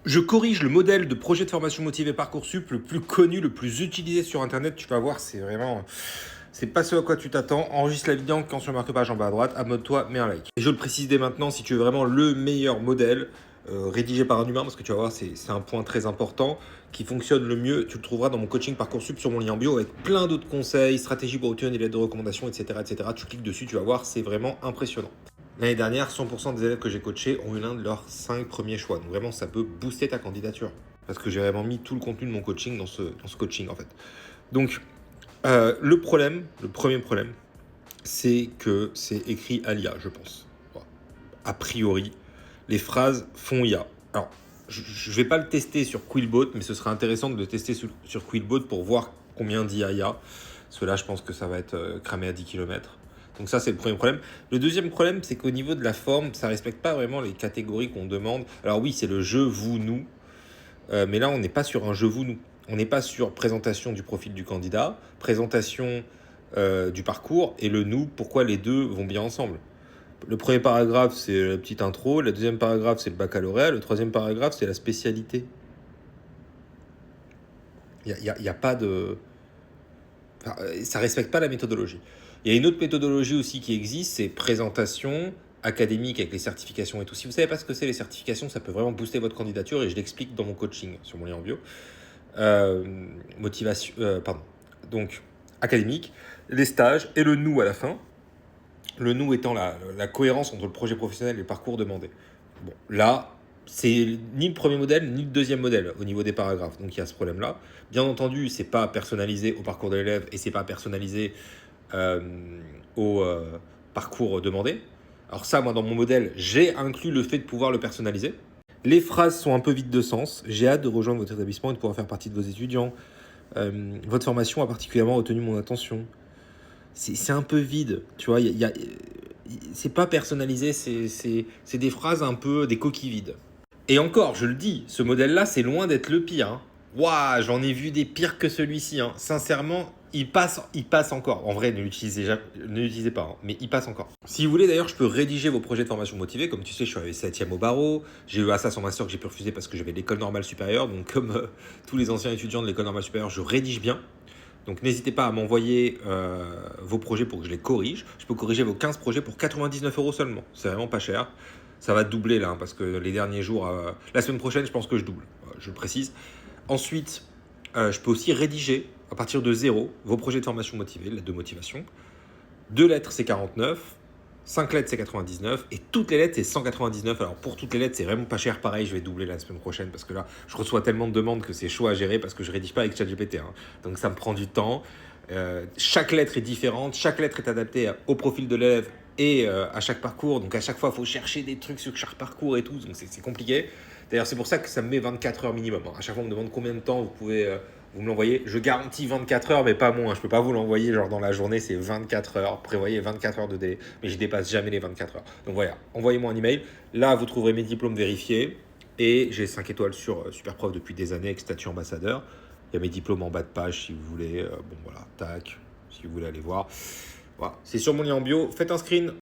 Je corrige le modèle de projet de formation motivé Parcoursup le plus connu, le plus utilisé sur Internet. Tu vas voir, c'est vraiment... C'est pas ce à quoi tu t'attends. Enregistre la vidéo quand sur le marque-page en bas à droite. Abonne-toi, mets un like. Et je le précise dès maintenant, si tu veux vraiment le meilleur modèle rédigé par un humain, parce que tu vas voir, c'est un point très important, qui fonctionne le mieux, tu le trouveras dans mon coaching Parcoursup sur mon lien en bio avec plein d'autres conseils, stratégies pour obtenir des lettres de recommandation, etc., etc. Tu cliques dessus, tu vas voir, c'est vraiment impressionnant. L'année dernière, 100% des élèves que j'ai coachés ont eu l'un de leurs 5 premiers choix. Donc vraiment, ça peut booster ta candidature. Parce que j'ai vraiment mis tout le contenu de mon coaching dans ce coaching en fait. Donc, le premier problème, c'est que c'est écrit à l'IA, je pense. Voilà. A priori, les phrases font IA. Alors, je ne vais pas le tester sur Quillbot, mais ce sera intéressant de le tester sur Quillbot pour voir combien d'IA il y a. Parce que là, je pense que ça va être cramé à 10 km. Donc ça, c'est le premier problème. Le deuxième problème, c'est qu'au niveau de la forme, ça ne respecte pas vraiment les catégories qu'on demande. Alors oui, c'est le je, vous, nous. Mais là, on n'est pas sur un je, vous, nous. On n'est pas sur présentation du profil du candidat, présentation du parcours et le nous, pourquoi les deux vont bien ensemble. Le premier paragraphe, c'est la petite intro. Le deuxième paragraphe, c'est le baccalauréat. Le troisième paragraphe, c'est la spécialité. Il y a pas de... Enfin, ça ne respecte pas la méthodologie. Il y a une autre méthodologie aussi qui existe, c'est présentation académique avec les certifications et tout. Si vous ne savez pas ce que c'est les certifications, ça peut vraiment booster votre candidature et je l'explique dans mon coaching sur mon lien en bio. Donc, académique, les stages et le nous à la fin. Le nous étant la cohérence entre le projet professionnel et le parcours demandé. Bon, là, c'est ni le premier modèle ni le deuxième modèle au niveau des paragraphes. Donc il y a ce problème-là. Bien entendu, c'est pas personnalisé au parcours de l'élève et c'est pas personnalisé au parcours demandé. Alors ça, moi, dans mon modèle, j'ai inclus le fait de pouvoir le personnaliser. Les phrases sont un peu vides de sens. J'ai hâte de rejoindre votre établissement et de pouvoir faire partie de vos étudiants. Votre formation a particulièrement retenu mon attention. C'est un peu vide, tu vois. C'est pas personnalisé, c'est des phrases un peu des coquilles vides. Et encore, je le dis, ce modèle-là, c'est loin d'être le pire. Hein. Waouh, j'en ai vu des pires que celui-ci. Hein. Sincèrement, il passe encore. En vrai, ne l'utilisez pas, hein, mais il passe encore. Si vous voulez, d'ailleurs, je peux rédiger vos projets de formation motivés. Comme tu sais, je suis arrivé 7e au barreau. J'ai eu Assas en master que j'ai pu refuser parce que j'avais l'école normale supérieure. Donc, comme tous les anciens étudiants de l'école normale supérieure, je rédige bien. Donc n'hésitez pas à m'envoyer vos projets pour que je les corrige. Je peux corriger vos 15 projets pour 99 € seulement. C'est vraiment pas cher. Ça va doubler là, hein, parce que les derniers jours... la semaine prochaine, je pense que je double. Je le précise. Ensuite, je peux aussi rédiger à partir de 0 vos projets de formation motivés, lettres de motivation. 2 lettres, c'est 49. 5 lettres, c'est 99. Et toutes les lettres, c'est 199. Alors pour toutes les lettres, c'est vraiment pas cher. Pareil, je vais doubler la semaine prochaine parce que là, je reçois tellement de demandes que c'est chaud à gérer parce que je rédige pas avec ChatGPT. Hein. Donc ça me prend du temps. Chaque lettre est différente. Chaque lettre est adaptée au profil de l'élève et à chaque parcours. Donc à chaque fois, il faut chercher des trucs sur chaque parcours et tout. Donc c'est compliqué. D'ailleurs, c'est pour ça que ça me met 24 heures minimum. À chaque fois, on me demande combien de temps vous pouvez... vous me l'envoyez, je garantis 24 heures, mais pas moins. Je ne peux pas vous l'envoyer genre dans la journée, c'est 24 heures. Prévoyez 24 heures de délai, mais je dépasse jamais les 24 heures. Donc voilà, envoyez-moi un email. Là, vous trouverez mes diplômes vérifiés. Et j'ai 5 étoiles sur Superprof depuis des années avec statut ambassadeur. Il y a mes diplômes en bas de page si vous voulez. Bon voilà, tac, si vous voulez aller voir. Voilà, c'est sur mon lien en bio. Faites un screen,